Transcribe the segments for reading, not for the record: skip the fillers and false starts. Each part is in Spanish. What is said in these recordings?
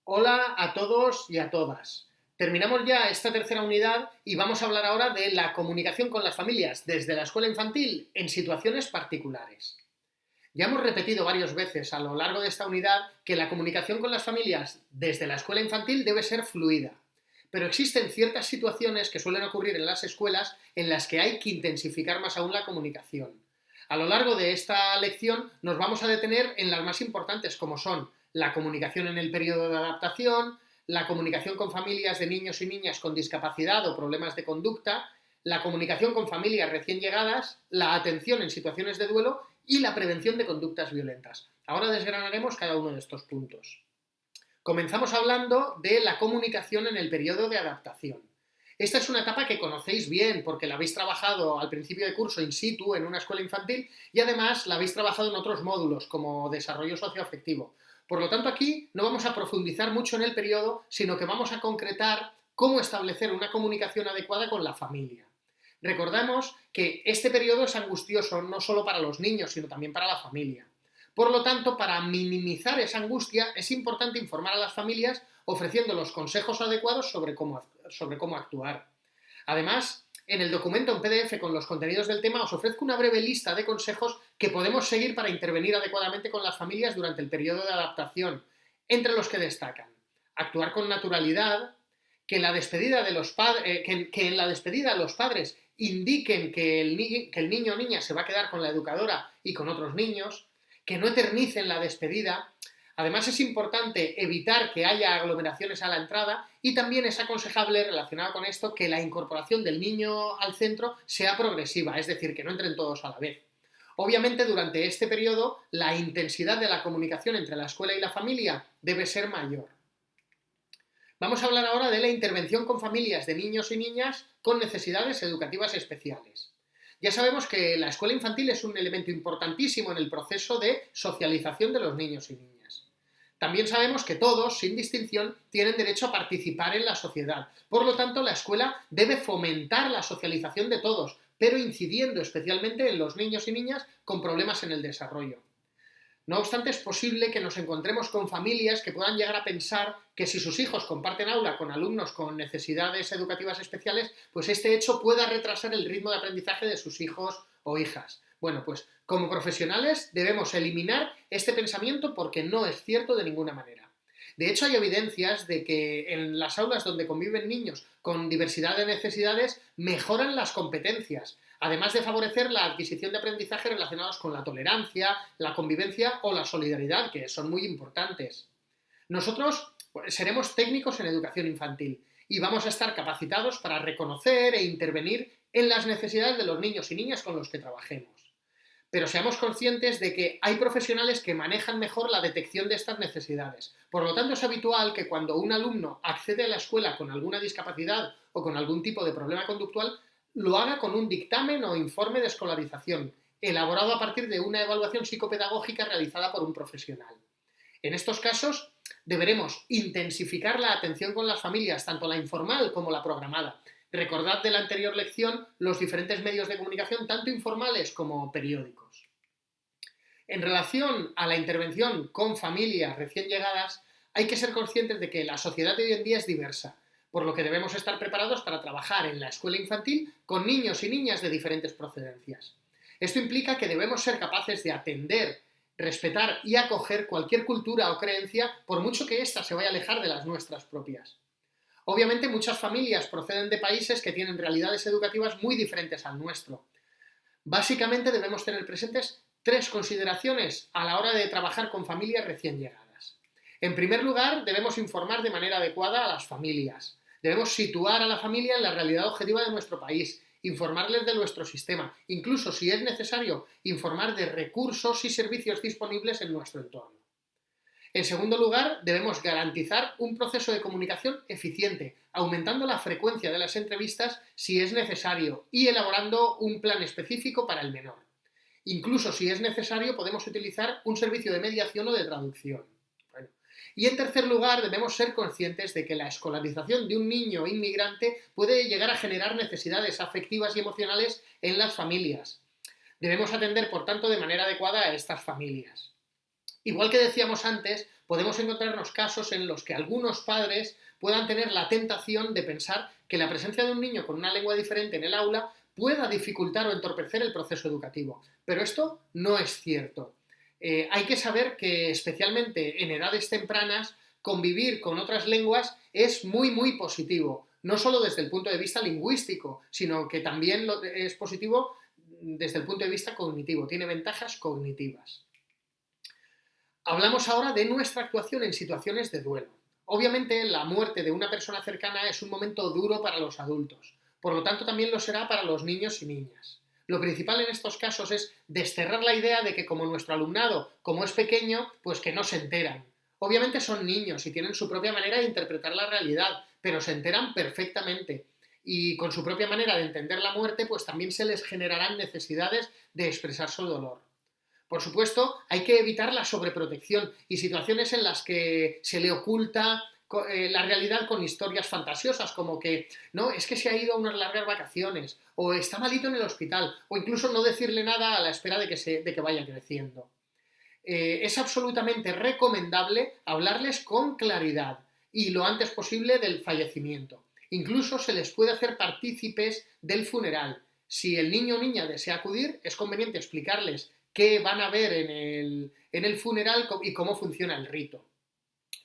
Hola a todos y a todas. Terminamos ya esta tercera unidad y vamos a hablar ahora de la comunicación con las familias desde la escuela infantil en situaciones particulares. Ya hemos repetido varias veces a lo largo de esta unidad que la comunicación con las familias desde la escuela infantil debe ser fluida, pero existen ciertas situaciones que suelen ocurrir en las escuelas en las que hay que intensificar más aún la comunicación. A lo largo de esta lección nos vamos a detener en las más importantes, como son la comunicación en el periodo de adaptación, la comunicación con familias de niños y niñas con discapacidad o problemas de conducta, la comunicación con familias recién llegadas, la atención en situaciones de duelo y la prevención de conductas violentas. Ahora desgranaremos cada uno de estos puntos. Comenzamos hablando de la comunicación en el periodo de adaptación. Esta es una etapa que conocéis bien porque la habéis trabajado al principio de curso in situ en una escuela infantil y además la habéis trabajado en otros módulos como desarrollo socioafectivo. Por lo tanto, aquí no vamos a profundizar mucho en el periodo, sino que vamos a concretar cómo establecer una comunicación adecuada con la familia. Recordamos que este periodo es angustioso no solo para los niños, sino también para la familia. Por lo tanto, para minimizar esa angustia es importante informar a las familias ofreciendo los consejos adecuados sobre cómo actuar. Además, en el documento en PDF con los contenidos del tema os ofrezco una breve lista de consejos que podemos seguir para intervenir adecuadamente con las familias durante el periodo de adaptación, entre los que destacan actuar con naturalidad, que en la despedida, en la despedida los padres indiquen que el niño o niña se va a quedar con la educadora y con otros niños, que no eternicen la despedida. Además, es importante evitar que haya aglomeraciones a la entrada y también es aconsejable, relacionado con esto, que la incorporación del niño al centro sea progresiva, es decir, que no entren todos a la vez. Obviamente, durante este periodo, la intensidad de la comunicación entre la escuela y la familia debe ser mayor. Vamos a hablar ahora de la intervención con familias de niños y niñas con necesidades educativas especiales. Ya sabemos que la escuela infantil es un elemento importantísimo en el proceso de socialización de los niños y niñas. También sabemos que todos, sin distinción, tienen derecho a participar en la sociedad. Por lo tanto, la escuela debe fomentar la socialización de todos, pero incidiendo especialmente en los niños y niñas con problemas en el desarrollo. No obstante, es posible que nos encontremos con familias que puedan llegar a pensar que si sus hijos comparten aula con alumnos con necesidades educativas especiales, pues este hecho pueda retrasar el ritmo de aprendizaje de sus hijos o hijas. Bueno, pues como profesionales debemos eliminar este pensamiento porque no es cierto de ninguna manera. De hecho, hay evidencias de que en las aulas donde conviven niños con diversidad de necesidades mejoran las competencias, además de favorecer la adquisición de aprendizaje relacionados con la tolerancia, la convivencia o la solidaridad, que son muy importantes. Nosotros seremos técnicos en educación infantil y vamos a estar capacitados para reconocer e intervenir en las necesidades de los niños y niñas con los que trabajemos. Pero seamos conscientes de que hay profesionales que manejan mejor la detección de estas necesidades. Por lo tanto, es habitual que cuando un alumno accede a la escuela con alguna discapacidad o con algún tipo de problema conductual, lo haga con un dictamen o informe de escolarización, elaborado a partir de una evaluación psicopedagógica realizada por un profesional. En estos casos, deberemos intensificar la atención con las familias, tanto la informal como la programada. Recordad de la anterior lección los diferentes medios de comunicación, tanto informales como periódicos. En relación a la intervención con familias recién llegadas, hay que ser conscientes de que la sociedad de hoy en día es diversa, por lo que debemos estar preparados para trabajar en la escuela infantil con niños y niñas de diferentes procedencias. Esto implica que debemos ser capaces de atender, respetar y acoger cualquier cultura o creencia, por mucho que ésta se vaya a alejar de las nuestras propias. Obviamente, muchas familias proceden de países que tienen realidades educativas muy diferentes al nuestro. Básicamente debemos tener presentes tres consideraciones a la hora de trabajar con familias recién llegadas. En primer lugar, debemos informar de manera adecuada a las familias. Debemos situar a la familia en la realidad objetiva de nuestro país, informarles de nuestro sistema, incluso si es necesario, informar de recursos y servicios disponibles en nuestro entorno. En segundo lugar, debemos garantizar un proceso de comunicación eficiente, aumentando la frecuencia de las entrevistas si es necesario y elaborando un plan específico para el menor. Incluso si es necesario, podemos utilizar un servicio de mediación o de traducción. Bueno. Y en tercer lugar, debemos ser conscientes de que la escolarización de un niño inmigrante puede llegar a generar necesidades afectivas y emocionales en las familias. Debemos atender, por tanto, de manera adecuada a estas familias. Igual que decíamos antes, podemos encontrarnos casos en los que algunos padres puedan tener la tentación de pensar que la presencia de un niño con una lengua diferente en el aula pueda dificultar o entorpecer el proceso educativo. Pero esto no es cierto. Hay que saber que, especialmente en edades tempranas, convivir con otras lenguas es muy positivo. No solo desde el punto de vista lingüístico, sino que también es positivo desde el punto de vista cognitivo. Tiene ventajas cognitivas. Hablamos ahora de nuestra actuación en situaciones de duelo. Obviamente, la muerte de una persona cercana es un momento duro para los adultos, por lo tanto también lo será para los niños y niñas. Lo principal en estos casos es desterrar la idea de que como nuestro alumnado, como es pequeño, pues que no se enteran. Obviamente son niños y tienen su propia manera de interpretar la realidad, pero se enteran perfectamente. Y con su propia manera de entender la muerte, pues también se les generarán necesidades de expresar su dolor. Por supuesto, hay que evitar la sobreprotección y situaciones en las que se le oculta la realidad con historias fantasiosas, como que no, es que se ha ido a unas largas vacaciones, o está malito en el hospital, o incluso no decirle nada a la espera de que vaya creciendo. Es absolutamente recomendable hablarles con claridad y lo antes posible del fallecimiento. Incluso se les puede hacer partícipes del funeral. Si el niño o niña desea acudir, es conveniente explicarles qué van a ver en el funeral y cómo funciona el rito.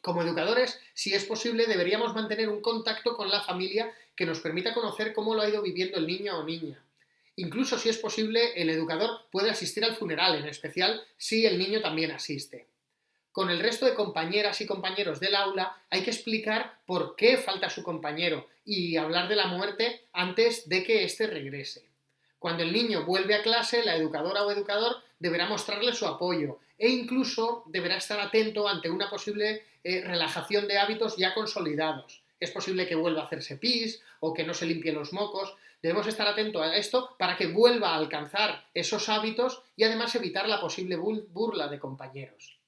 Como educadores, si es posible, deberíamos mantener un contacto con la familia que nos permita conocer cómo lo ha ido viviendo el niño o niña. Incluso, si es posible, el educador puede asistir al funeral, en especial si el niño también asiste. Con el resto de compañeras y compañeros del aula hay que explicar por qué falta su compañero y hablar de la muerte antes de que éste regrese. Cuando el niño vuelve a clase, la educadora o educador deberá mostrarle su apoyo e incluso deberá estar atento ante una posible relajación de hábitos ya consolidados. Es posible que vuelva a hacerse pis o que no se limpien los mocos. Debemos estar atentos a esto para que vuelva a alcanzar esos hábitos y además evitar la posible burla de compañeros.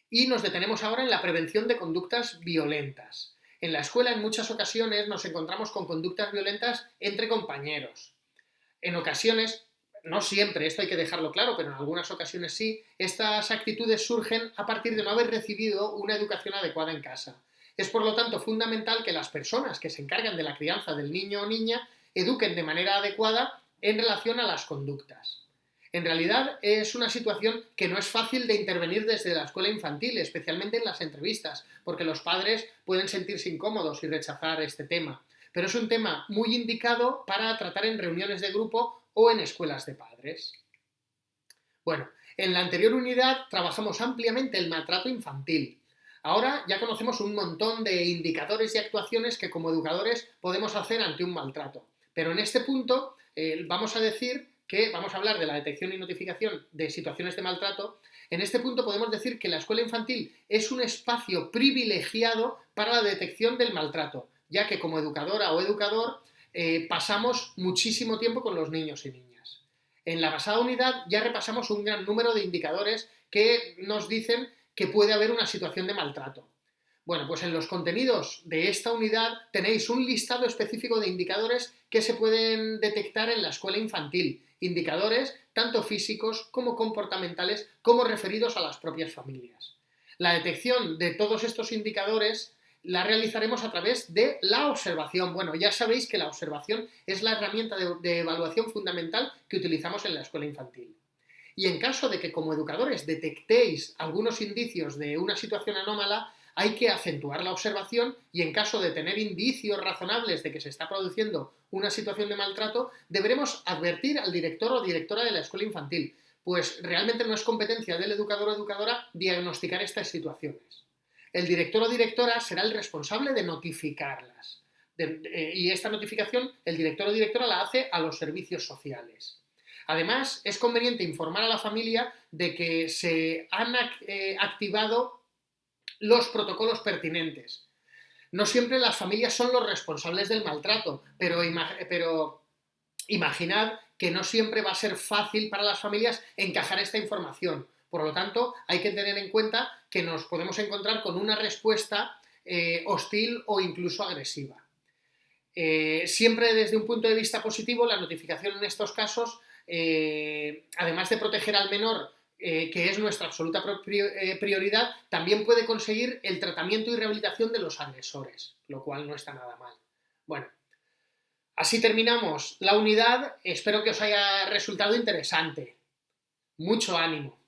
Y nos detenemos ahora en la prevención de conductas violentas. En la escuela en muchas ocasiones nos encontramos con conductas violentas entre compañeros. En ocasiones, no siempre, esto hay que dejarlo claro, pero en algunas ocasiones sí, estas actitudes surgen a partir de no haber recibido una educación adecuada en casa. Es por lo tanto fundamental que las personas que se encargan de la crianza del niño o niña eduquen de manera adecuada en relación a las conductas. En realidad es una situación que no es fácil de intervenir desde la escuela infantil, especialmente en las entrevistas, porque los padres pueden sentirse incómodos y rechazar este tema. Pero es un tema muy indicado para tratar en reuniones de grupo o en escuelas de padres. Bueno, en la anterior unidad trabajamos ampliamente el maltrato infantil. Ahora ya conocemos un montón de indicadores y actuaciones que como educadores podemos hacer ante un maltrato. Pero en este punto vamos a hablar de la detección y notificación de situaciones de maltrato. En este punto podemos decir que la escuela infantil es un espacio privilegiado para la detección del maltrato, ya que como educadora o educador pasamos muchísimo tiempo con los niños y niñas. En la pasada unidad ya repasamos un gran número de indicadores que nos dicen que puede haber una situación de maltrato. Bueno, pues en los contenidos de esta unidad tenéis un listado específico de indicadores que se pueden detectar en la escuela infantil. Indicadores tanto físicos como comportamentales como referidos a las propias familias. La detección de todos estos indicadores la realizaremos a través de la observación. Bueno, ya sabéis que la observación es la herramienta de evaluación fundamental que utilizamos en la escuela infantil. Y en caso de que como educadores detectéis algunos indicios de una situación anómala, hay que acentuar la observación y en caso de tener indicios razonables de que se está produciendo una situación de maltrato, deberemos advertir al director o directora de la escuela infantil, pues realmente no es competencia del educador o educadora diagnosticar estas situaciones. El director o directora será el responsable de notificarlas. Y esta notificación el director o directora la hace a los servicios sociales. Además, es conveniente informar a la familia de que se han activado los protocolos pertinentes. No siempre las familias son los responsables del maltrato, pero imaginad que no siempre va a ser fácil para las familias encajar esta información. Por lo tanto, hay que tener en cuenta que nos podemos encontrar con una respuesta hostil o incluso agresiva. Siempre desde un punto de vista positivo, la notificación en estos casos, además de proteger al menor que es nuestra absoluta prioridad, también puede conseguir el tratamiento y rehabilitación de los agresores, lo cual no está nada mal. Bueno, así terminamos la unidad. Espero que os haya resultado interesante. Mucho ánimo.